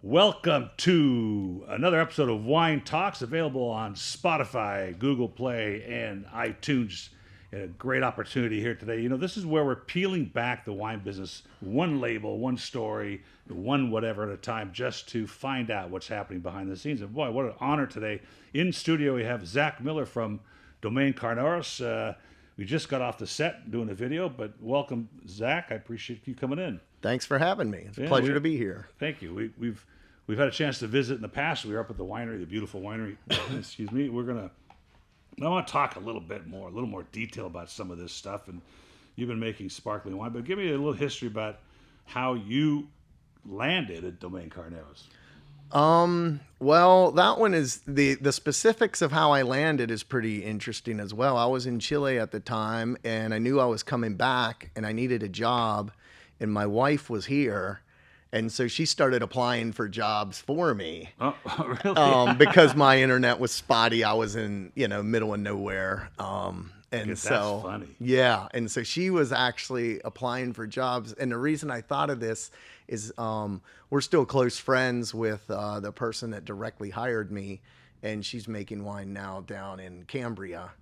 Welcome to another episode of Wine Talks, available on Spotify, Google Play, and iTunes. A great opportunity here today. You know, this is where we're peeling back the wine business, one label, one story, one whatever at a time, just to find out what's happening behind the scenes. And boy, what an honor today. In studio, we have Zak Miller from Domaine Carneros. We just got off the set doing a video, but welcome, Zak. I appreciate you coming in. Thanks for having me. It's a pleasure to be here. Thank you. We've had a chance to visit in the past. We were up at the winery, the beautiful winery. Excuse me. I want to talk a little more detail about some of this stuff. And you've been making sparkling wine, but give me a little history about how you landed at Domaine Carneros. Well, that one is the specifics of how I landed is pretty interesting as well. I was in Chile at the time, and I knew I was coming back, and I needed a job, and my wife was here. And so she started applying for jobs for me. Oh, really? Because my internet was spotty. I was in, middle of nowhere. And so, that's funny. Yeah. And so she was actually applying for jobs. And the reason I thought of this is we're still close friends with the person that directly hired me. And she's making wine now down in Cambria.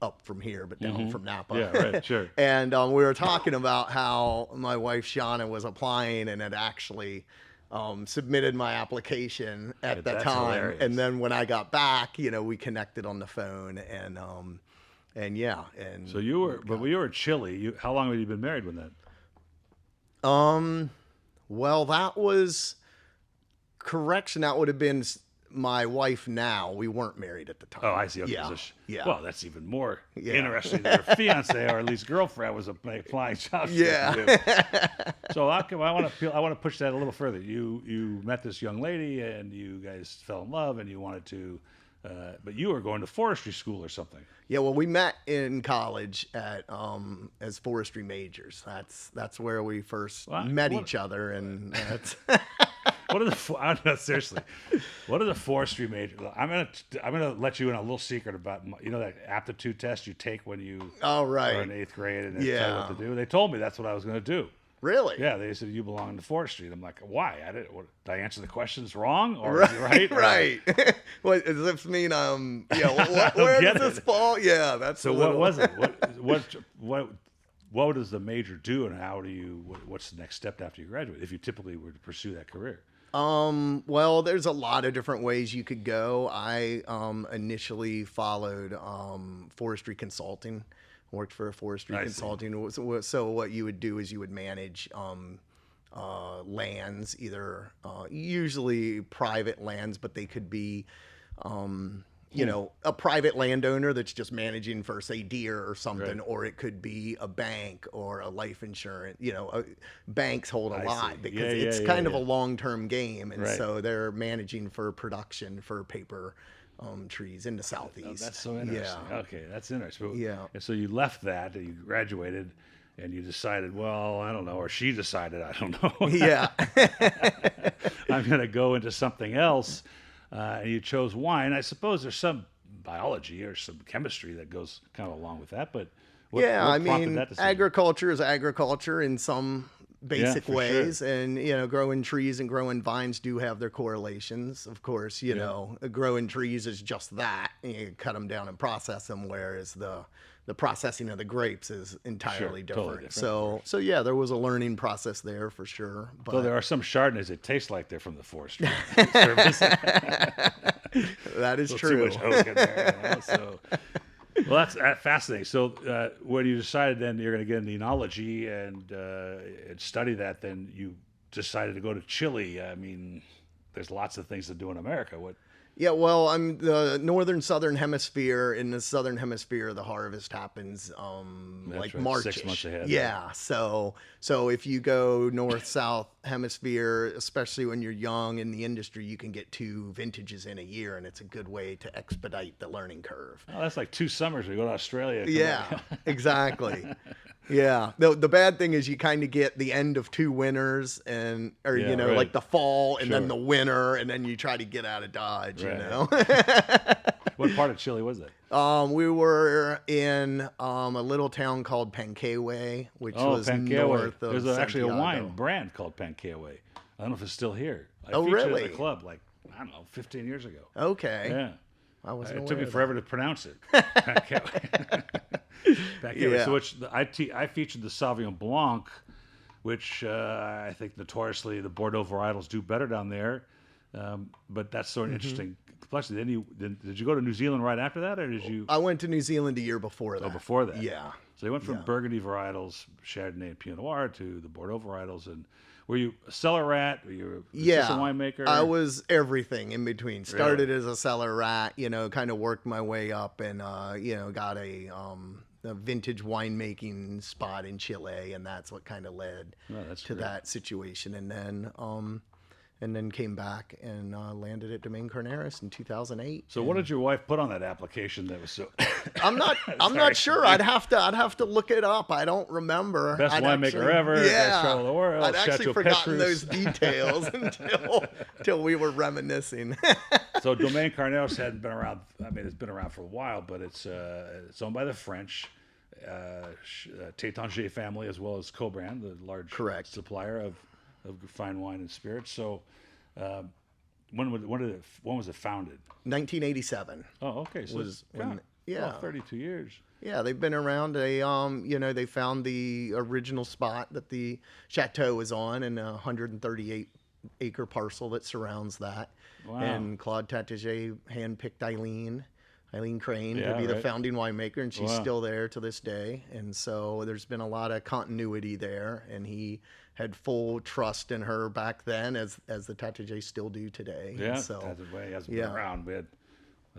Up from here, but down from Napa. Yeah, right, sure. And we were talking about how my wife Shauna was applying and had actually submitted my application at that time. Hilarious. And then when I got back, we connected on the phone and yeah. And so you were in Chile. How long had you been married when that? Well, that was correction. That would have been my wife now. We weren't married at the time. Oh, I see. Okay. Yeah. Well, that's even more interesting than her fiance or at least girlfriend was applying jobs. Yeah. So I want to push that a little further. You met this young lady and you guys fell in love and you wanted to, but you were going to forestry school or something. Yeah. Well, we met in college at as forestry majors. That's where we first met each other, and that's. Seriously, what are the forestry majors? I'm gonna let you in a little secret about that aptitude test you take when you are in 8th grade and they tell you what to do. They told me that's what I was gonna do. Really? Yeah, they said you belong to forestry. And I'm like, why? Did I answer the questions wrong or right? Right. What does this mean? Where does this fall? Yeah, that's. So what was it? What does the major do, and what's the next step after you graduate if you typically were to pursue that career? Well, there's a lot of different ways you could go. I initially followed forestry consulting, worked for a forestry consulting. So what you would do is you would manage lands, either usually private lands, but they could be a private landowner that's just managing for, say, deer or something, or it could be a bank or a life insurance. Banks hold a lot because it's kind of a long-term game, and so they're managing for production for paper trees in the Southeast. Oh, that's so interesting. Yeah. Okay, that's interesting. Yeah. And so you left that, and you graduated, and you decided, well, I don't know, or she decided, I don't know. Yeah. I'm going to go into something else. And you chose wine. I suppose there's some biology or some chemistry that goes kind of along with that. But what prompted that decision? Agriculture is agriculture in some basic ways, sure. And growing trees and growing vines do have their correlations. Of course, growing trees is just that. You cut them down and process them, whereas the processing of the grapes is entirely different. Totally different. So yeah, there was a learning process there for sure. But so there are some Chardonnays that taste like they're from the forestry service. That is true. Too much oak in there, So, well, that's fascinating. So when you decided then you're going to get into enology and study that, then you decided to go to Chile. I mean, there's lots of things to do in America. Yeah, well, I'm the southern hemisphere. In the southern hemisphere, the harvest happens March. 6 months ahead. Yeah, so if you go north-south hemisphere, especially when you're young in the industry, you can get 2 vintages in a year, and it's a good way to expedite the learning curve. Oh, that's like 2 summers. We go to Australia. Yeah, exactly. Yeah. The bad thing is you kind of get the end of 2 winters like the fall and then the winter, and then you try to get out of Dodge, What part of Chile was it? We were in a little town called Panquehue, which was north of There's actually a Santiago. wine brand called Panquehue. I don't know if it's still here. I Oh, featured really? at the club like, I don't know, 15 years ago. Okay. Yeah. It took me forever to pronounce it. Back Yeah. So I featured the Sauvignon Blanc, which I think notoriously the Bordeaux varietals do better down there. But that's sort of interesting complexity. Did you go to New Zealand right after that, or did you? I went to New Zealand a year before that. Oh, before that. Yeah. So you went from Burgundy varietals, Chardonnay and Pinot Noir, to the Bordeaux varietals. And were you a cellar rat? Were you an assistant winemaker? I was everything in between. Started as a cellar rat, kind of worked my way up and, got a vintage winemaking spot in Chile. And that's what kind of led to that situation. And then came back and landed at Domaine Carneros in 2008. So what did your wife put on that application that was so? I'm not sure. I'd have to look it up. I don't remember. Best winemaker ever. Best travel the world. I'd actually Chateau forgotten Petrus. those details until we were reminiscing. So Domaine Carneros hadn't been around. I mean, it's been around for a while, but it's owned by the French Tétanger family as well as Cobran, the large supplier of fine wine and spirits. So, when was it founded? 1987. Oh, okay. So was when, 32 years. Yeah, they've been around. They found the original spot that the chateau was on, and a 138-acre parcel that surrounds that. Wow. And Claude Tattager handpicked Eileen Crane to be the founding winemaker, and she's still there to this day. And so there's been a lot of continuity there, and he had full trust in her back then, as the Tattager still do today. Yeah, so Tattager hasn't been around. I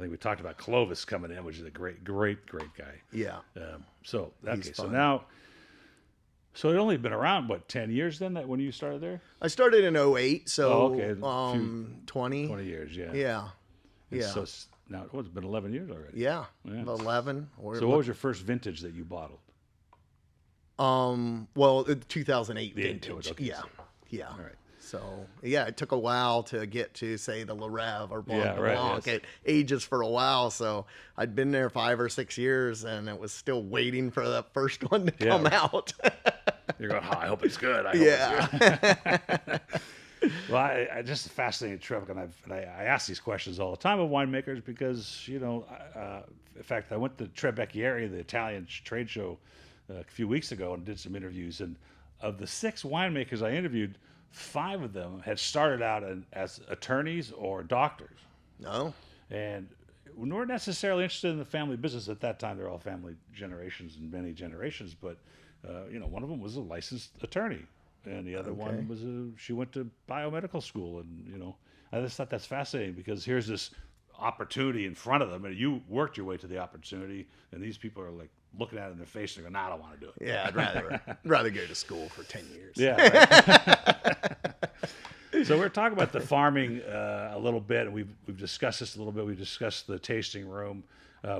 think we talked about Clovis coming in, which is a great guy. Yeah. So it only been around 10 years then? That when you started there? I started in 2008, so 20 years. Yeah. Yeah. And so now it's been 11 years already. Yeah. 11. So what was your first vintage that you bottled? The 2008 vintage. Okay, Yeah. All right. So it took a while to get to say the Le Rêve or Blanc at ages for a while. So I'd been there 5 or 6 years, and it was still waiting for that first one to come out. You're going, I hope it's good. I hope it's good. Well, I just a fascinating trip, and I ask these questions all the time of winemakers because in fact, I went to Trebecchieri, the Italian trade show, a few weeks ago, and did some interviews. And of the 6 winemakers I interviewed, 5 of them had started out as attorneys or doctors. No, and we weren't necessarily interested in the family business at that time. They're all family generations and many generations, but one of them was a licensed attorney. And the other one was she went to biomedical school, and I just thought that's fascinating because here's this opportunity in front of them, and you worked your way to the opportunity, and these people are like looking at it in their face and going, "I don't want to do it." Yeah, I'd rather go to school for 10 years. Yeah. Right. So we're talking about the farming a little bit, and we've discussed this a little bit. We've discussed the tasting room,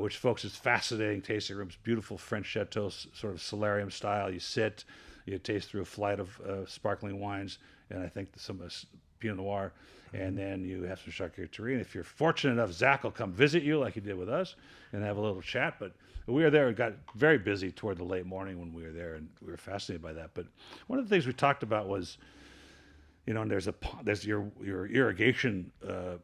which, folks, is fascinating. Tasting rooms, beautiful French chateau, sort of solarium style. You sit. You taste through a flight of sparkling wines, and I think some Pinot Noir, and then you have some charcuterie. And if you're fortunate enough, Zach will come visit you like he did with us and have a little chat. But we were there and got very busy toward the late morning when we were there, and we were fascinated by that. But one of the things we talked about was, and there's your irrigation. I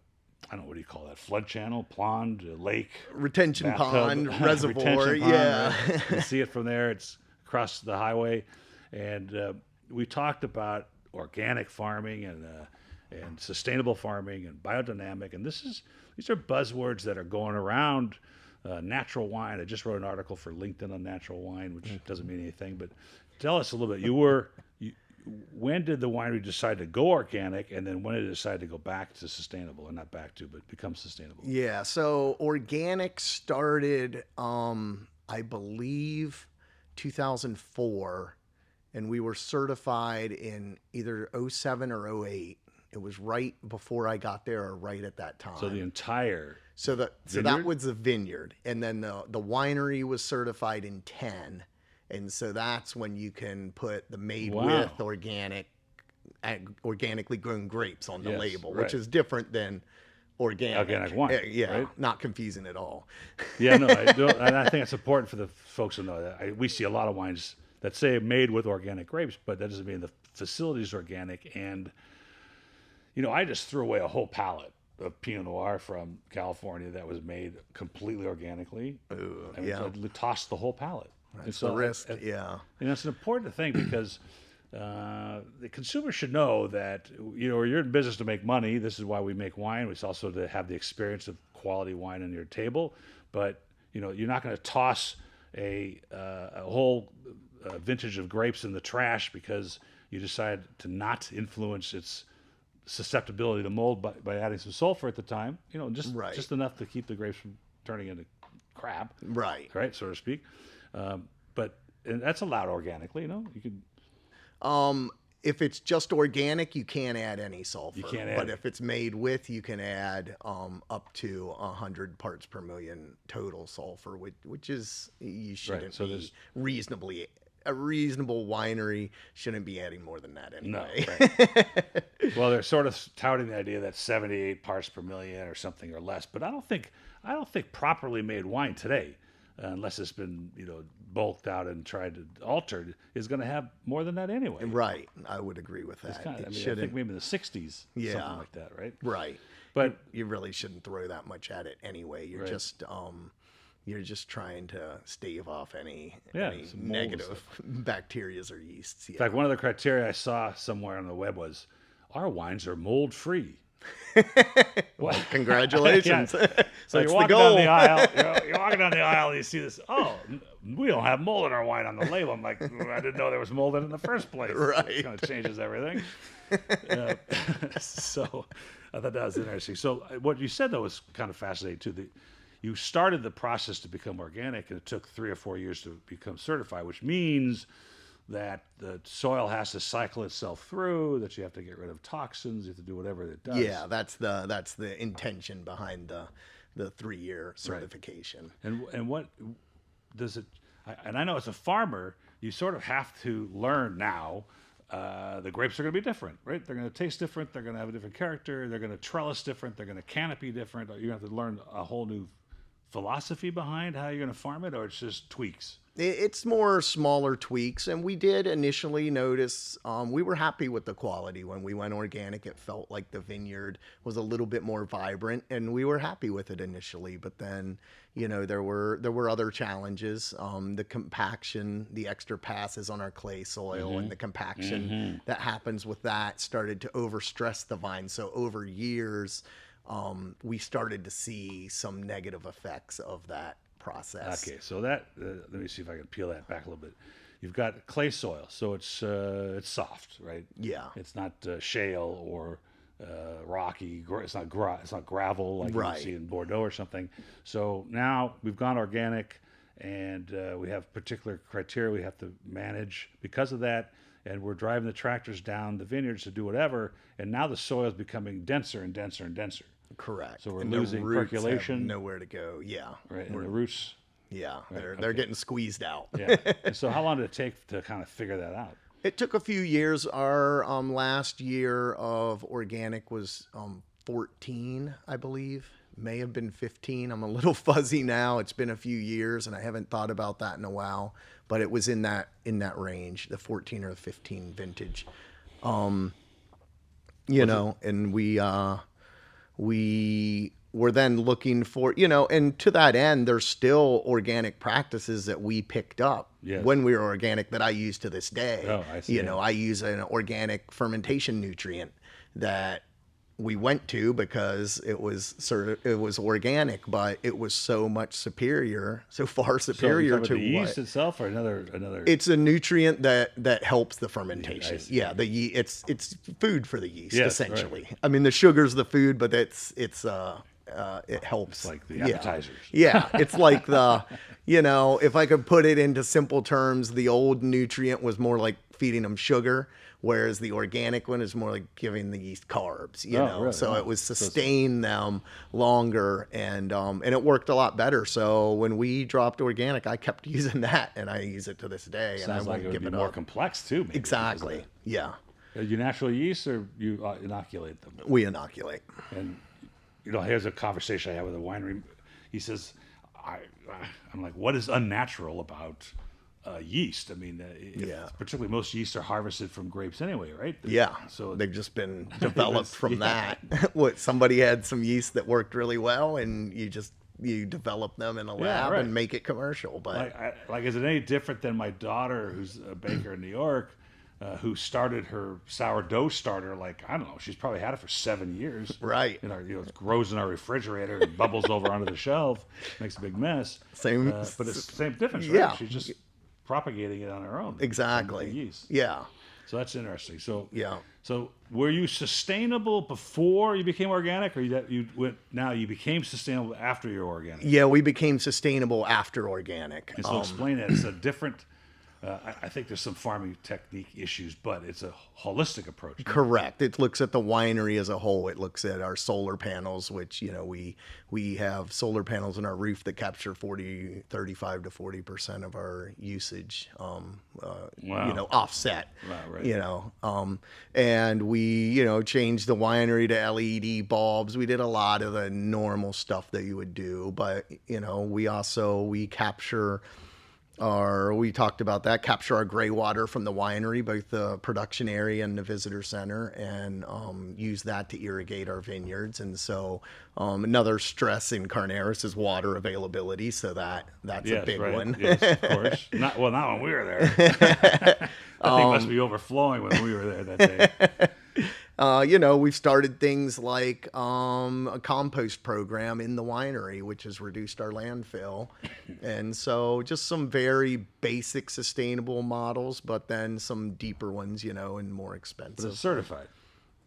don't know, what do you call that? Flood channel, pond, lake, retention bathtub, pond, reservoir. Retention pond, right? You see it from there. It's across the highway. And we talked about organic farming and sustainable farming and biodynamic. And these are buzzwords that are going around. Natural wine. I just wrote an article for LinkedIn on natural wine, which doesn't mean anything. But tell us a little bit. When did the winery decide to go organic, and then when did it decide to go back to sustainable, or not back to, but become sustainable? Yeah. So organic started, I believe, 2004. And we were certified in either 07 or 08. It was right before I got there, or right at that time. So the entire that was the vineyard, and then the winery was certified in 10, and so that's when you can put the made with organically grown grapes on the label, which is different than organic wine. Right? Not confusing at all. Yeah, no, and I think it's important for the folks to know that we see a lot of wines that say made with organic grapes, but that doesn't mean the facility is organic. And I just threw away a whole pallet of Pinot Noir from California that was made completely organically. Ooh, and yeah. I tossed the whole pallet. That's the risk, yeah. And that's an important thing because the consumer should know that, you're in business to make money. This is why we make wine. It's also to have the experience of quality wine on your table. But, you're not going to toss a whole vintage of grapes in the trash because you decide to not influence its susceptibility to mold by adding some sulfur at the time, just enough to keep the grapes from turning into crap, right, so to speak. And that's allowed organically, you could. If it's just organic, you can't add any sulfur. You can't add but if it's made with, you can add up to 100 parts per million total sulfur, which is you shouldn't be reasonably. A reasonable winery shouldn't be adding more than that anyway. No, right. Well, they're sort of touting the idea that 78 parts per million or something or less, but I don't think properly made wine today, unless it's been bulked out and tried to altered, is going to have more than that anyway. Right, I would agree with that. I think maybe in the 60s, something like that, right? Right, but you really shouldn't throw that much at it anyway. You're just you're just trying to stave off any negative bacterias or yeasts. In fact, one of the criteria I saw somewhere on the web was, our wines are mold-free. Well, congratulations. So that's you're walking the goal. down the aisle. You're walking down the aisle and you see this. Oh, we don't have mold in our wine on the label. I'm like, I didn't know there was mold in the first place. Right. It kind of changes everything. So I thought that was interesting. So what you said, though, was kind of fascinating, too. You started the process to become organic, and it took 3 or 4 years to become certified, which means that the soil has to cycle itself through, that you have to get rid of toxins, you have to do whatever it does. Yeah, that's the intention behind the 3-year certification. Right. And what does it? And I know as a farmer, you sort of have to learn now. The grapes are going to be different, right? They're going to taste different. They're going to have a different character. They're going to trellis different. They're going to canopy different. You're going to have to learn a whole new philosophy behind how you're going to farm it, or it's just tweaks? It's more smaller tweaks, and we did initially notice we were happy with the quality when we went organic. It felt like the vineyard was a little bit more vibrant, and we were happy with it initially. But then, there were other challenges. The compaction, the extra passes on our clay soil, and the compaction that happens with that started to overstress the vine. So over years, we started to see some negative effects of that process. Okay, so that let me see if I can peel that back a little bit. You've got clay soil, so it's soft, right? Yeah, it's not shale or rocky. It's not gravel like you see in Bordeaux or something. So now we've gone organic, and we have particular criteria we have to manage because of that. And we're driving the tractors down the vineyards to do whatever. And now the soil is becoming denser and denser and denser. Correct. So we're losing percolation. Have nowhere to go. Yeah. Right. And the roots. Yeah. They're getting squeezed out. Yeah. And so how long did it take to kind of figure that out? It took a few years. Our last year of organic was 14, I believe. May have been 15. I'm a little fuzzy now. It's been a few years, and I haven't thought about that in a while. But it was in that range, the 14 or the 15 vintage. And we were then looking for, and to that end, there's still organic practices that we picked up when we were organic that I use to this day. Oh, I see. I use an organic fermentation nutrient that we went to because it was organic, but it was so far superior so to the yeast itself, or another. It's a nutrient that helps the fermentation. Yeah, the yeast. It's food for the yeast, essentially. Right. I mean, the sugar's the food, but it helps. It's like the appetizers. Yeah, it's like if I could put it into simple terms, the old nutrient was more like feeding them sugar, whereas the organic one is more like giving the yeast carbs, Really? So it was sustain them longer, and it worked a lot better. So when we dropped organic, I kept using that, and I use it to this day. Sounds and I like won't it would give be it more up. complex too. Maybe, exactly. Yeah. Are you natural yeast, or you inoculate them? We inoculate. And here's a conversation I had with a winery. He says, I'm like, what is unnatural about yeast. I mean, particularly most yeasts are harvested from grapes anyway, right? Yeah. So they've just been developed from that. What, somebody had some yeast that worked really well, and you develop them in a lab and make it commercial. But like, is it any different than my daughter, who's a baker in New York, who started her sourdough starter? Like, I don't know, she's probably had it for 7 years. Right. It grows in our refrigerator and bubbles over onto the shelf, makes a big mess. Same, but it's the same difference, right? Yeah. She's just propagating it on her own. Exactly. Yeast. Yeah. So that's interesting. So yeah. So were you sustainable before you became organic, or now you became sustainable after you're organic? Yeah, we became sustainable after organic. And so explain that. It's a different. I think there's some farming technique issues, but it's a holistic approach. Right? Correct. It looks at the winery as a whole. It looks at our solar panels, which, we have solar panels in our roof that capture 35 to 40% of our usage, offset, right. And we, changed the winery to LED bulbs. We did a lot of the normal stuff that you would do, but, we capture we talked about that, capture our gray water from the winery, both the production area and the visitor center, and use that to irrigate our vineyards. And so another stress in Carneros is water availability. So that's a big one. Yes, of course. Not when we were there. That thing must be overflowing when we were there that day. We've started things like a compost program in the winery, which has reduced our landfill. And so just some very basic sustainable models, but then some deeper ones, and more expensive. But it's certified.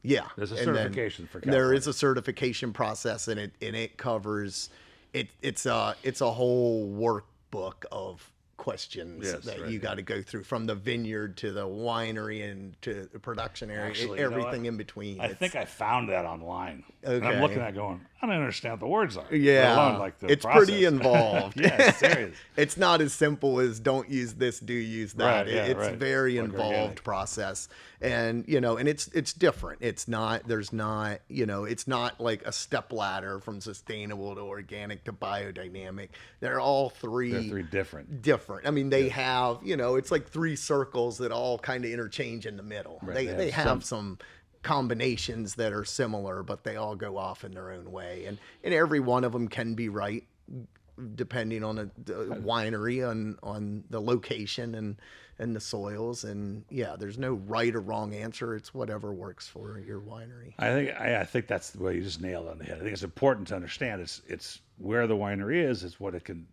Yeah. There's a certification for California. There is a certification process, and it covers it's a whole workbook of questions you got to go through, from the vineyard to the winery and to the production area. Actually, everything in between. I think I found that online. Okay. And I'm looking at it going, I don't understand what the words are. Yeah, it's process. Pretty involved. Yeah, serious. It's not as simple as don't use this, do use that. Right, it's very involved organic process, and and it's different. It's not it's not like a step ladder from sustainable to organic to biodynamic. They're all three. They're three different. I mean, they have it's like three circles that all kind of interchange in the middle. Right, they have some combinations that are similar, but they all go off in their own way, and every one of them can be right depending on the winery, on the location and the soils, and there's no right or wrong answer. It's whatever works for your winery. I think that's the way you just nailed it on the head. I think it's important to understand it's where the winery is. It's what it can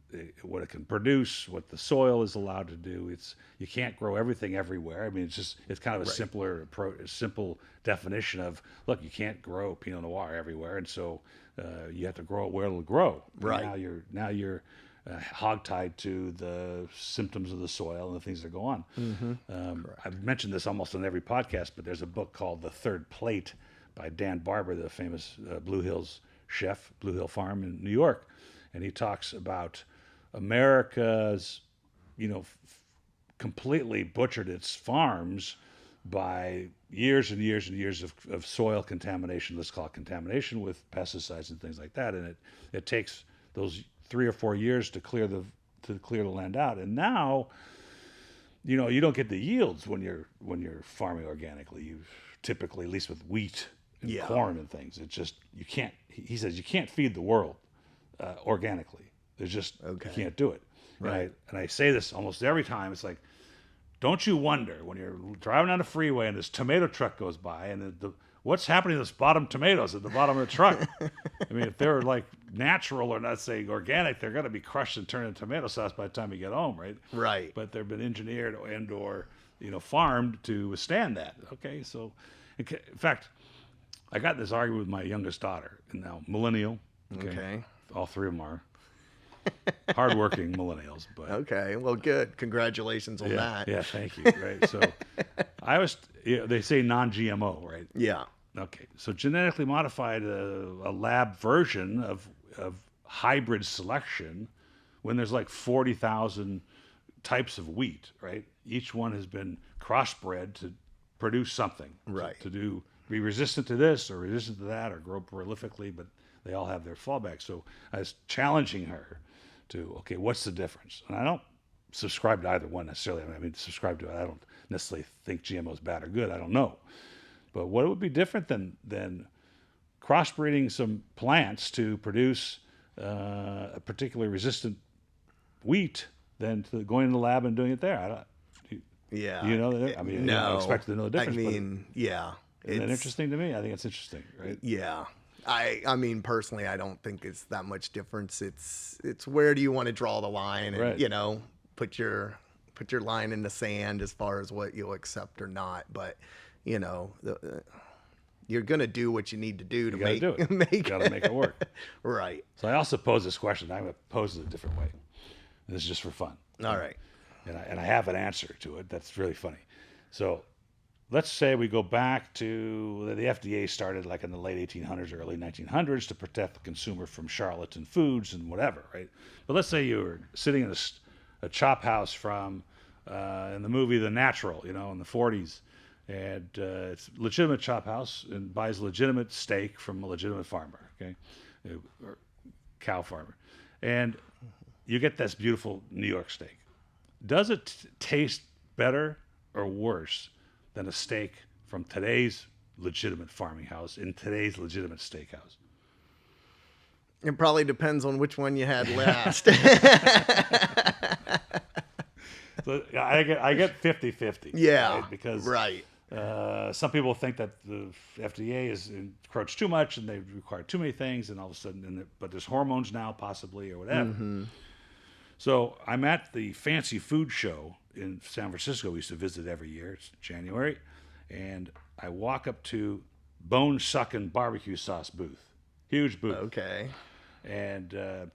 produce, what the soil is allowed to do. You can't grow everything everywhere. I mean, it's kind of a simpler approach, a simple definition of, look, you can't grow Pinot Noir everywhere, and so you have to grow it where it'll grow. Right. Now you're hogtied to the symptoms of the soil and the things that go on. Mm-hmm. I've mentioned this almost on every podcast, but there's a book called The Third Plate by Dan Barber, the famous Blue Hills chef, Blue Hill Farm in New York, and he talks about America's, completely butchered its farms by years and years and years of soil contamination. Let's call it contamination with pesticides and things like that, and it takes those 3 or 4 years to clear the land out. And now, you don't get the yields when you're farming organically. You typically, at least with wheat and corn and things, it's just you can't. He says you can't feed the world organically. There's just you can't do it. Right. And I say this almost every time. It's like, don't you wonder when you're driving down the freeway and this tomato truck goes by and what's happening to those bottom tomatoes at the bottom of the truck? I mean, if they're like natural or not saying organic, they're going to be crushed and turned into tomato sauce by the time you get home, right? Right. But they've been engineered or farmed to withstand that. Okay, so in fact, I got this argument with my youngest daughter, and now millennial. Okay. All three of them are hardworking millennials, but okay, well, good. Congratulations on that. Yeah, thank you. Right, so they say non-GMO, right? Yeah. Okay, so genetically modified a lab version of hybrid selection when there's like 40,000 types of wheat, right? Each one has been crossbred to produce something, right? To be resistant to this or resistant to that or grow prolifically, but they all have their fallbacks. So I was challenging her to, okay, what's the difference? And I don't subscribe to either one necessarily. I mean, subscribe to it. I don't necessarily think GMO is bad or good. I don't know. But what would be different than crossbreeding some plants to produce a particularly resistant wheat than to going in the lab and doing it there? I don't. Yeah. You know, I mean, no. I don't expect to know the difference. I mean, yeah. Isn't that interesting to me? I think it's interesting, right? Yeah. I mean, personally, I don't think it's that much difference. It's where do you want to draw the line, and right. you know, put your line in the sand as far as what you'll accept or not. But you know, you're gonna do what you need to do to make it. You gotta make it work. Right. So I also pose this question. I'm gonna pose it a different way. This is just for fun. All right. And I have an answer to it. That's really funny. So let's say we go back to the FDA started like in the late 1800s or early 1900s to protect the consumer from charlatan foods and whatever, right? But let's say you were sitting in a chop house from in the movie The Natural, you know, in the 40s, and it's a legitimate chop house and buys legitimate steak from a legitimate farmer, okay, or cow farmer, and you get this beautiful New York steak. Does it taste better or worse than a steak from today's legitimate farming house in today's legitimate steakhouse? It probably depends on which one you had last. So I get 50-50. Yeah, right? Because right. Some people think that the FDA is encroached too much and they require too many things, and all of a sudden, but there's hormones now possibly or whatever. Mm-hmm. So I'm at the fancy food show in San Francisco. We used to visit every year. It's January. And I walk up to bone-sucking barbecue sauce booth. Huge booth. Okay. And the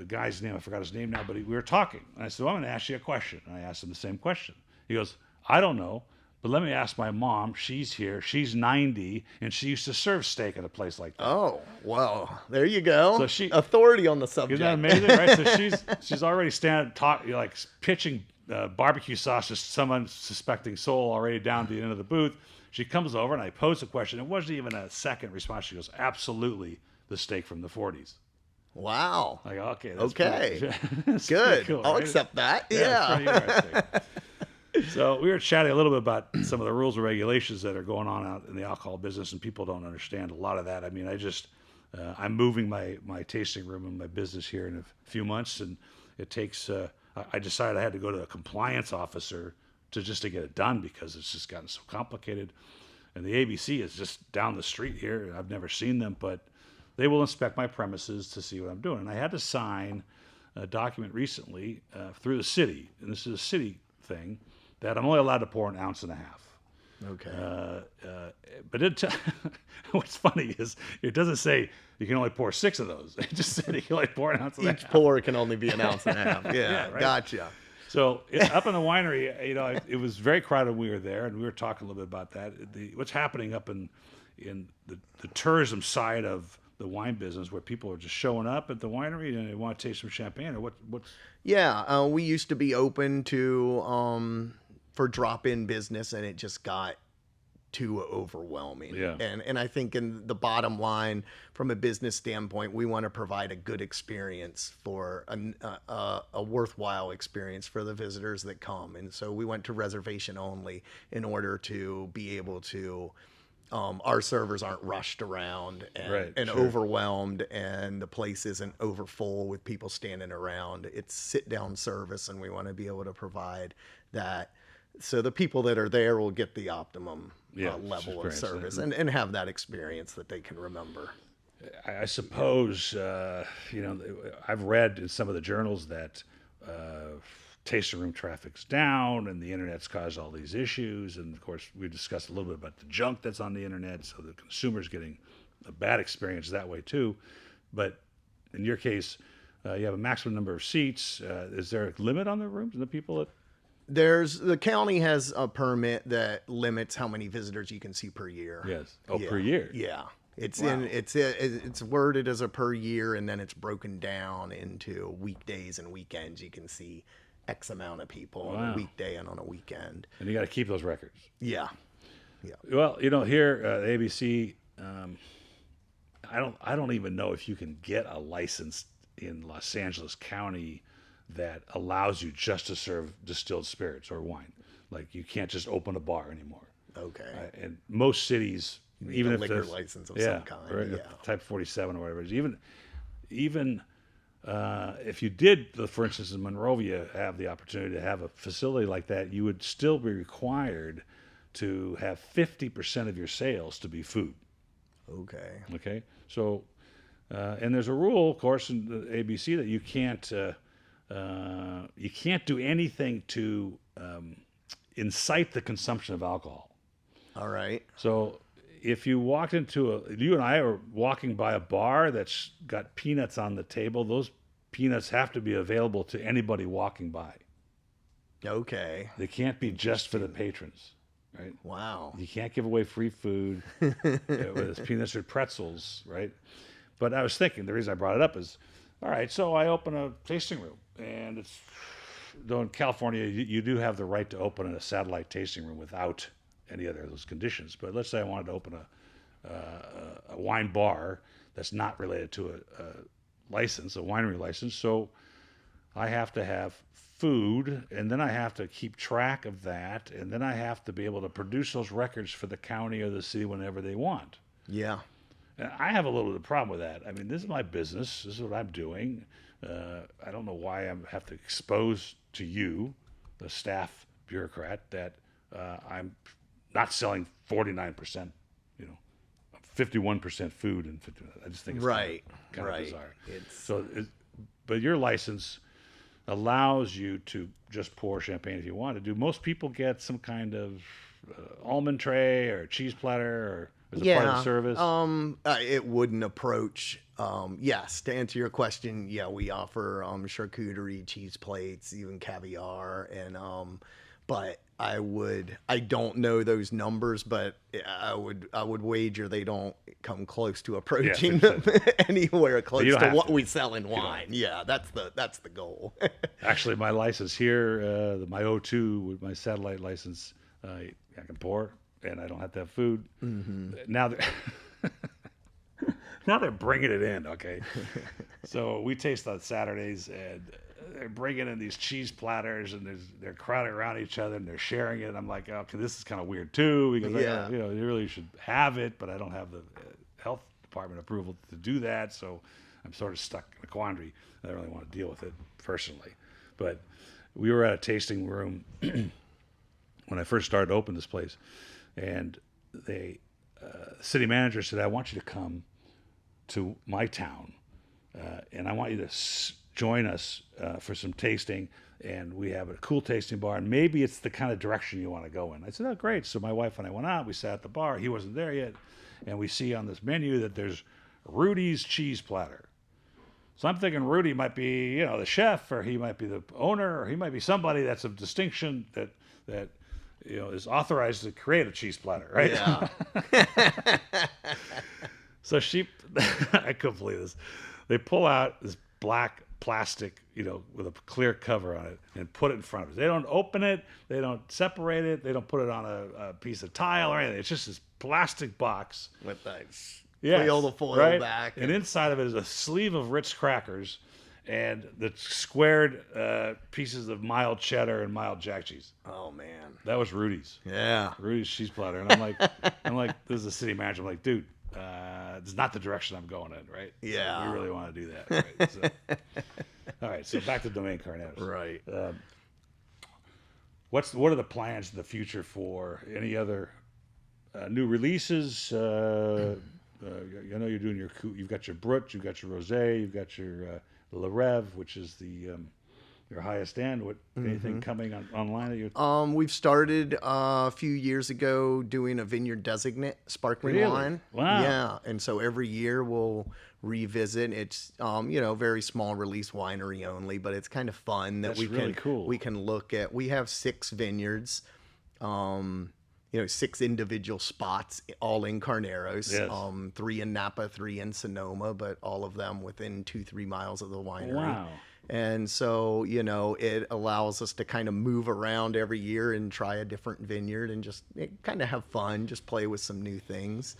guy's name, I forgot his name now, but we were talking. And I said, well, I'm going to ask you a question. And I asked him the same question. He goes, I don't know, but let me ask my mom. She's here. She's 90, and she used to serve steak at a place like that. Oh, well, there you go. So she authority on the subject. Isn't that amazing, right? So she's already like pitching barbecue sauce to some unsuspecting soul already down to the end of the booth. She comes over, and I pose a question. It wasn't even a second response. She goes, absolutely, the steak from the 40s. Wow. Like, okay. That's okay. That's good. Cool, I'll right? accept that. Yeah. It's pretty interesting. So we were chatting a little bit about some of the rules and regulations that are going on out in the alcohol business, and people don't understand a lot of that. I mean, I'm moving my tasting room and my business here in a few months, and it takes, I decided I had to go to a compliance officer to get it done because it's just gotten so complicated. And the ABC is just down the street here. I've never seen them, but they will inspect my premises to see what I'm doing. And I had to sign a document recently through the city, and this is a city thing, that I'm only allowed to pour 1.5 ounces. Okay. But what's funny is it doesn't say you can only pour 6 of those. It just said you can only pour 1.5 ounces. Each pour can only be 1.5 ounces. Yeah, right? Gotcha. So up in the winery, you know, it was very crowded when we were there, and we were talking a little bit about that. What's happening up in the tourism side of the wine business, where people are just showing up at the winery and they want to taste some champagne, or what's? Yeah, we used to be open to for drop-in business, and it just got too overwhelming. Yeah. And I think in the bottom line, from a business standpoint, we want to provide a good experience for a worthwhile experience for the visitors that come. And so we went to reservation only in order to be able to, our servers aren't rushed around and sure. overwhelmed, and the place isn't overfull with people standing around. It's sit-down service, and we want to be able to provide that. So the people that are there will get the optimum level of service and have that experience that they can remember. I suppose, you know, I've read in some of the journals that tasting room traffic's down and the internet's caused all these issues. And of course, we discussed a little bit about the junk that's on the internet. So the consumer's getting a bad experience that way too. But in your case, you have a maximum number of seats. Is there a limit on the rooms and the people that? The county has a permit that limits how many visitors you can see per year. Yes. Oh, per year. Yeah. It's wow. It's worded as a per year, and then it's broken down into weekdays and weekends. You can see X amount of people on a weekday and on a weekend. And you got to keep those records. Yeah. Yeah. Well, you know, here at ABC, I don't even know if you can get a license in Los Angeles County that allows you just to serve distilled spirits or wine. Like you can't just open a bar anymore. Okay. And most cities, even if liquor license of some kind, right, type 47 or whatever it is, even if you did, for instance, in Monrovia, have the opportunity to have a facility like that, you would still be required to have 50% of your sales to be food. Okay. Okay. So, and there's a rule, of course, in the ABC that you can't do anything to incite the consumption of alcohol. All right. So if you walked into you and I are walking by a bar that's got peanuts on the table, those peanuts have to be available to anybody walking by. Okay. They can't be just for the patrons, right? Wow. You can't give away free food with peanuts or pretzels, right? But I was thinking, the reason I brought it up is, all right, so I open a tasting room, and though in California, you do have the right to open a satellite tasting room without any other of those conditions. But let's say I wanted to open a wine bar that's not related to a license, a winery license. So I have to have food, and then I have to keep track of that, and then I have to be able to produce those records for the county or the city whenever they want. Yeah. And I have a little bit of a problem with that. I mean, this is my business. This is what I'm doing. I don't know why I have to expose to you, the staff bureaucrat, that I'm not selling 49%, 51% food and 50%. I just think it's kind of bizarre. But your license allows you to just pour champagne if you want to do. Most people get some kind of almond tray or cheese platter or as a part of the service. It wouldn't approach. Yes, to answer your question, yeah, we offer charcuterie, cheese plates, even caviar, and but I don't know those numbers, but I would wager they don't come close to approaching them anywhere close to what we sell in wine. Yeah, that's the goal. Actually, my license here, my O2 with my satellite license, I can pour, and I don't have to have food. Mm-hmm. Now they're bringing it in, okay? So we taste on Saturdays, and they're bringing in these cheese platters, and they're crowding around each other, and they're sharing it. I'm like, okay, this is kind of weird too, because you really should have it, but I don't have the health department approval to do that, so I'm sort of stuck in a quandary. I don't really want to deal with it personally. But we were at a tasting room when I first started to open this place, and the city manager said, I want you to come to my town, and I want you to join us for some tasting, and we have a cool tasting bar, and maybe it's the kind of direction you want to go in. I said, oh, great. So my wife and I went out, we sat at the bar, he wasn't there yet, and we see on this menu that there's Rudys cheese platter. So I'm thinking Rudy might be, the chef, or he might be the owner, or he might be somebody that's of distinction that is authorized to create a cheese platter, right? Yeah. So I couldn't believe this. They pull out this black plastic, with a clear cover on it, and put it in front of us. They don't open it, they don't separate it, they don't put it on a piece of tile or anything. It's just this plastic box with that the foil back, and inside of it is a sleeve of Ritz crackers and the squared pieces of mild cheddar and mild jack cheese. Oh man, that was Rudy's. Yeah, Rudy's cheese platter. And I'm like, this is a city manager. I'm like, dude, it's not the direction I'm going in, right? Yeah, so we really want to do that, right? So, all right, so back to Domaine Carneros. Right. What are the plans in the future for any other new releases? I know you're doing you've got your Brut, you've got your Rosé, you've got your Le Rêve, which is your highest end. Anything coming online that you? We've started a few years ago doing a Vineyard Designate sparkling wine. Wow. Yeah, and so every year we'll revisit. It's very small release winery only, but it's kind of fun that we can look at. We have 6 vineyards. 6 individual spots, all in Carneros. Yes. 3 in Napa, 3 in Sonoma, but all of them within 2-3 miles of the winery. Wow. And so, it allows us to kind of move around every year and try a different vineyard and just kind of have fun, just play with some new things.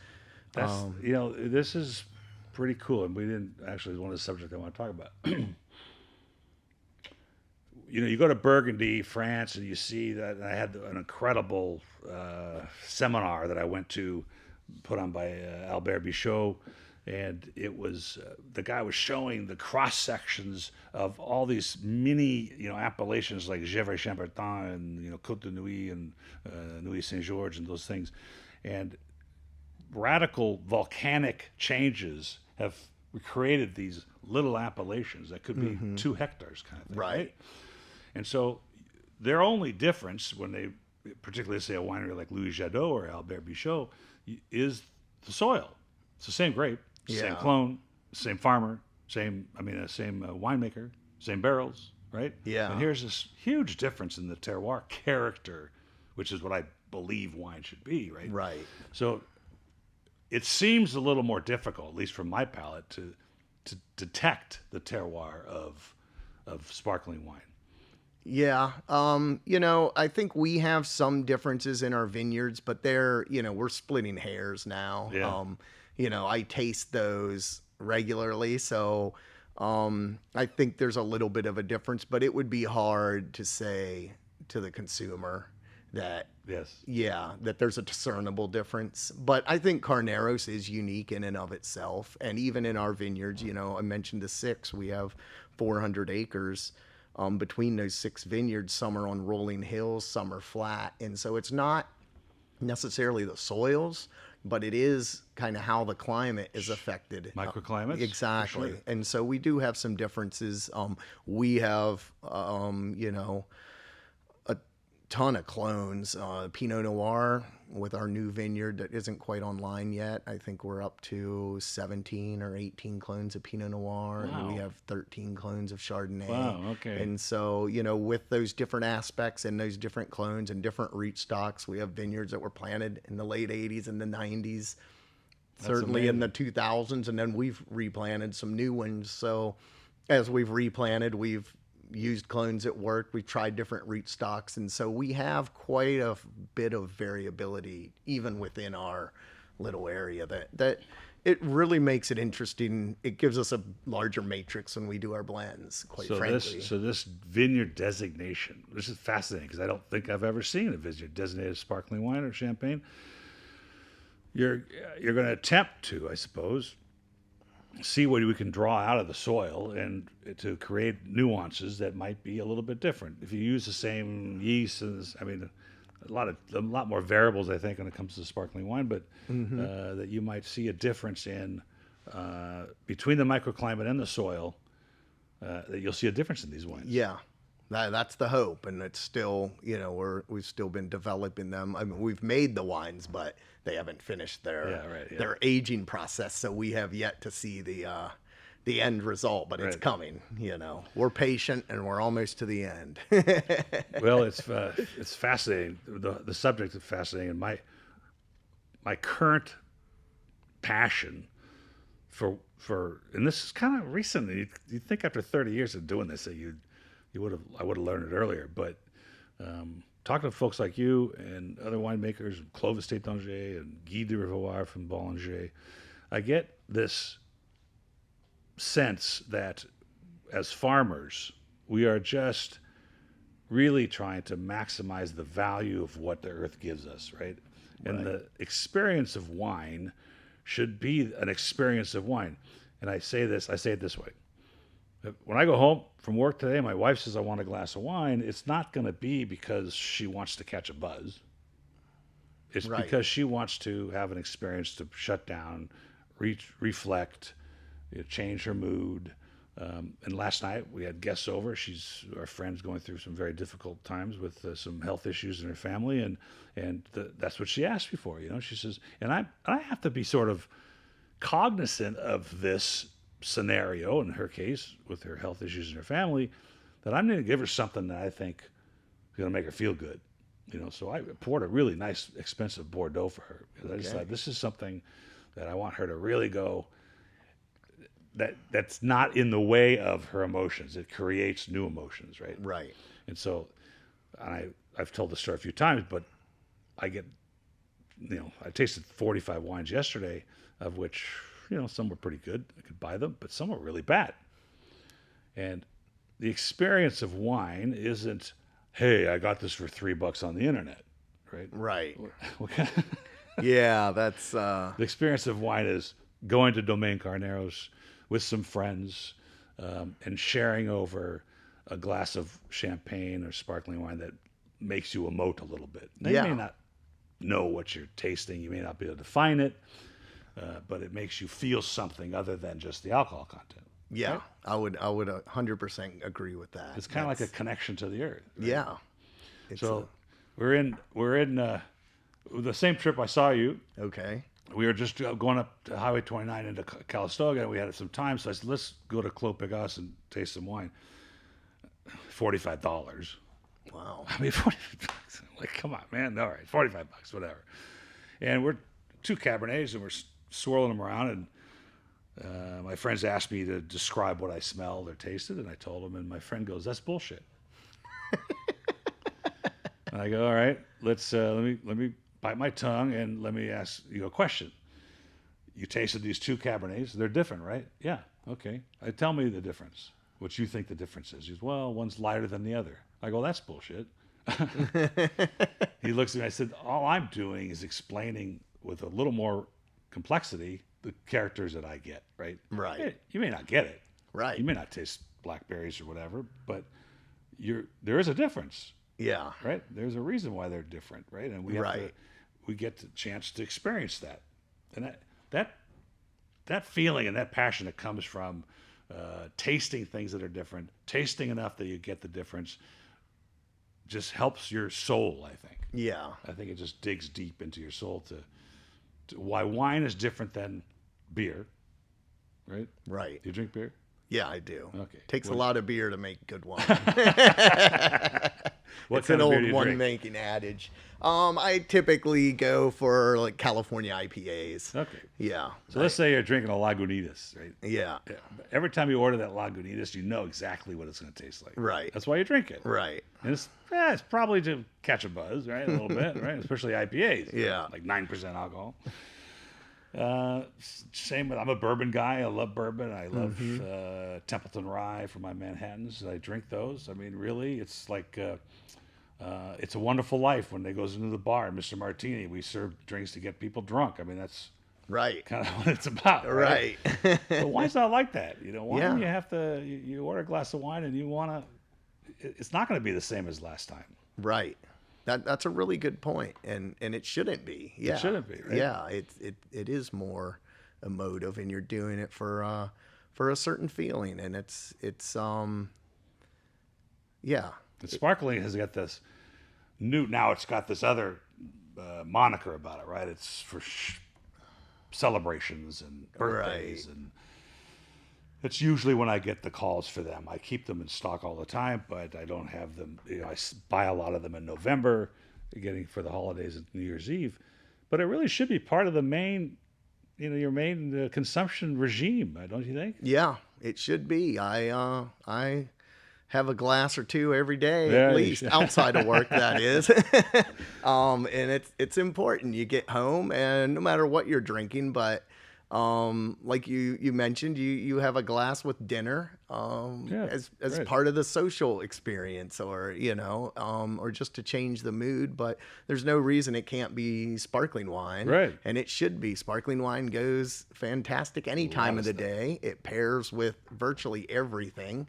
That's, this is pretty cool. And we didn't actually, one of the subjects I want to talk about. you go to Burgundy, France, and you see that. I had an incredible seminar that I went to, put on by Albert Bichot, and it was the guy was showing the cross sections of all these mini, appellations like Gevrey-Chambertin and Côte de Nuit and Nuit Saint-Georges and those things, and radical volcanic changes have created these little appellations that could be 2 hectares kind of thing, right? And so their only difference when they, particularly say a winery like Louis Jadot or Albert Bichot, is the soil. It's the same grape, same clone, same farmer, same winemaker, same barrels, right? Yeah. And here's this huge difference in the terroir character, which is what I believe wine should be, right? Right. So it seems a little more difficult, at least from my palate, to detect the terroir of sparkling wine. Yeah. I think we have some differences in our vineyards, but they're, we're splitting hairs now. Yeah. I taste those regularly. So I think there's a little bit of a difference, but it would be hard to say to the consumer that, that there's a discernible difference. But I think Carneros is unique in and of itself. And even in our vineyards, I mentioned the 6, we have 400 acres. Between those 6 vineyards, some are on rolling hills, some are flat. And so it's not necessarily the soils, but it is kind of how the climate is affected. Microclimates? Exactly. Sure. And so we do have some differences. We have, a ton of clones. Pinot Noir with our new vineyard that isn't quite online yet. I think we're up to 17 or 18 clones of Pinot Noir. Wow. And we have 13 clones of Chardonnay. Wow, okay. And so, with those different aspects and those different clones and different root stocks, we have vineyards that were planted in the late 80s and the 90s, certainly in the 2000s, and then we've replanted some new ones. So as we've replanted, we've used clones that worked. We've tried different root stocks. And so we have quite a bit of variability, even within our little area, that it really makes it interesting. It gives us a larger matrix when we do our blends, quite frankly. So this vineyard designation, this is fascinating because I don't think I've ever seen a vineyard designated sparkling wine or champagne. You're going to attempt to, I suppose, see what we can draw out of the soil and to create nuances that might be a little bit different. If you use the same yeast, a lot more variables, I think, when it comes to sparkling wine, but that you might see a difference in between the microclimate and the soil, that you'll see a difference in these wines. Yeah. That's the hope, and it's still, we've still been developing them. We've made the wines, but they haven't finished their aging process, so we have yet to see the end result. But it's coming. We're patient, and we're almost to the end. Well, it's fascinating. The subject is fascinating, and my current passion for and this is kind of recent. You'd think after 30 years of doing this that I would have learned it earlier, but talking to folks like you and other winemakers, Clovis Estate d'Angers and Guy de Rivoire from Bollinger, I get this sense that as farmers, we are just really trying to maximize the value of what the earth gives us, right? And the experience of wine should be an experience of wine. And I say it this way. When I go home from work today, my wife says I want a glass of wine. It's not going to be because she wants to catch a buzz. It's because she wants to have an experience to shut down, reflect, change her mood. And last night we had guests over. Our friend's going through some very difficult times with some health issues in her family, and that's what she asked me for. She says, and I have to be sort of cognizant of this scenario, in her case, with her health issues in her family, that I'm going to give her something that I think is going to make her feel good. So I poured a really nice, expensive Bordeaux for her because I just thought this is something that I want her to really go. That's not in the way of her emotions. It creates new emotions, right? Right. And so, I've told the story a few times, but I tasted 45 wines yesterday, of which some were pretty good. I could buy them, but some were really bad. And the experience of wine isn't, hey, I got this for $3 on the internet, right? Right. Okay. Yeah, that's The experience of wine is going to Domaine Carneros with some friends and sharing over a glass of champagne or sparkling wine that makes you emote a little bit. Now, you may not know what you're tasting. You may not be able to define it, but it makes you feel something other than just the alcohol content. Yeah, right? I would 100% agree with that. It's kind of like a connection to the earth. Right? Yeah. So we're in the same trip I saw you. Okay. We were just going up to Highway 29 into Calistoga, and we had some time, so I said, let's go to Clos Pegase and taste some wine. $45. Wow. I mean, $45. Like, come on, man. All right, $45, whatever. And we're 2 Cabernets, and we're swirling them around, and my friends asked me to describe what I smelled or tasted, and I told them, and my friend goes, that's bullshit. And I go, all right, let me bite my tongue and let me ask you a question. You tasted these 2 Cabernets. They're different, right? Yeah. Okay. Tell me the difference. What you think the difference is. He goes, well, one's lighter than the other. I go, that's bullshit. He looks at me. I said, all I'm doing is explaining with a little more complexity the characters that I get, right? Right. You may not get it. Right. You may not taste blackberries or whatever, but there is a difference. Yeah. Right. There's a reason why they're different, right? And we get the chance to experience that, and that feeling and that passion that comes from tasting things that are different, tasting enough that you get the difference, just helps your soul. I think. Yeah. I think it just digs deep into your soul to why wine is different than beer, right? Right. Do you drink beer? Yeah, I do. Okay. Takes a lot of beer to make good wine. It's an old winemaking adage. I typically go for like California IPAs. Okay. Yeah. So let's say you're drinking a Lagunitas, right? Yeah. Every time you order that Lagunitas, you know exactly what it's going to taste like. Right. That's why you drink it. Right. And it's probably to catch a buzz, right? A little bit, right? Especially IPAs. Yeah. Like 9% alcohol. Same with, I'm a bourbon guy. I love bourbon. I love Templeton Rye for my Manhattans. I drink those. I mean, really, it's like it's a wonderful life when they goes into the bar. Mr. Martini, we serve drinks to get people drunk. I mean, that's right. kind of what it's about. Right. But wine's not like that. You know, wine, you have to, you order a glass of wine and you want to, it's not going to be the same as last time. Right. That's a really good point, and it shouldn't be. Yeah, it shouldn't be. Right? Yeah, it is more emotive, and you're doing it for a certain feeling, and it's yeah. And sparkling has got this now it's got this other moniker about it, right? It's for celebrations and birthdays, and it's usually when I get the calls for them. I keep them in stock all the time, but I don't have them. You know, I buy a lot of them in November, getting for the holidays and New Year's Eve. But it really should be part of the main, your main consumption regime, don't you think? Yeah, it should be. I have a glass or 2 every day, at least outside of work. That is, and it's important. You get home, and no matter what you're drinking, but. Like you mentioned, you have a glass with dinner, as part of the social experience, or, or just to change the mood, but there's no reason it can't be sparkling wine. Right. And it should be. Sparkling wine goes fantastic any time of the day. It pairs with virtually everything.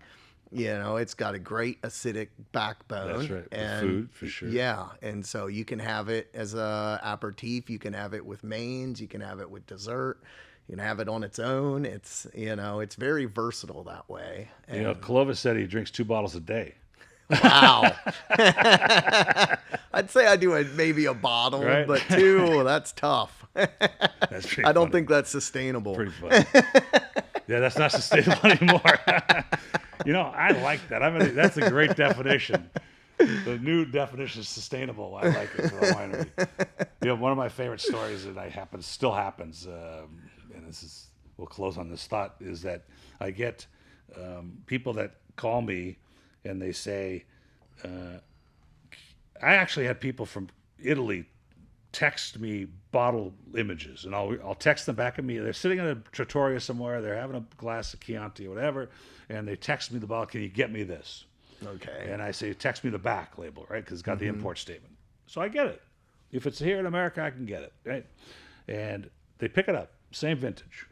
It's got a great acidic backbone. That's right. And food, for sure. Yeah. And so you can have it as a aperitif. You can have it with mains. You can have it with dessert. You can have it on its own. It's, it's very versatile that way. And, Clovis said he drinks 2 bottles a day. Wow. I'd say I do maybe a bottle, right? But 2, that's tough. That's pretty I don't think that's sustainable. Pretty funny. Yeah, that's not sustainable anymore. I like that. That's a great definition. The new definition is sustainable. I like it for a winery. One of my favorite stories that still happens, and we'll close on this thought, is that I get people that call me and they say, I actually had people from Italy text me bottle images, and I'll text them back at me. They're sitting in a trattoria somewhere, they're having a glass of Chianti or whatever, and they text me the bottle, can you get me this? Okay. And I say, text me the back label, right? Because it's got the import statement. So I get it. If it's here in America, I can get it, right? And they pick it up, same vintage,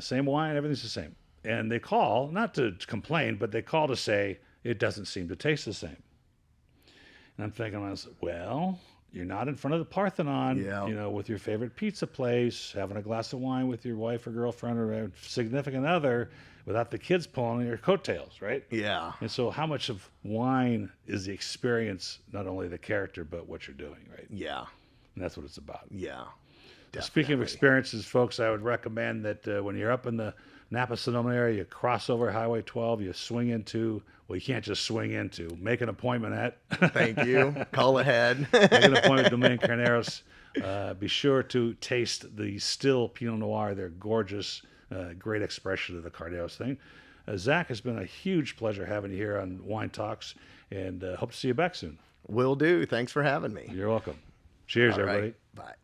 same wine, everything's the same. And they call, not to complain, but they call to say, it doesn't seem to taste the same. And I'm thinking, well, you're not in front of the Parthenon, you know, with your favorite pizza place, having a glass of wine with your wife or girlfriend or a significant other without the kids pulling your coattails, right? Yeah. And so how much of wine is the experience, not only the character, but what you're doing, right? Yeah. And that's what it's about. Yeah. Definitely. Speaking of experiences, folks, I would recommend that when you're up in the Napa Sonoma area, you cross over Highway 12, you swing into, well, you can't just swing into, make an appointment at. Thank you. Call ahead. Make an appointment with Domaine Carneros. Be sure to taste the still Pinot Noir. They're gorgeous, great expression of the Carneros thing. Zach, it's been a huge pleasure having you here on Wine Talks, and hope to see you back soon. Will do. Thanks for having me. You're welcome. Cheers, All everybody. Right. Bye.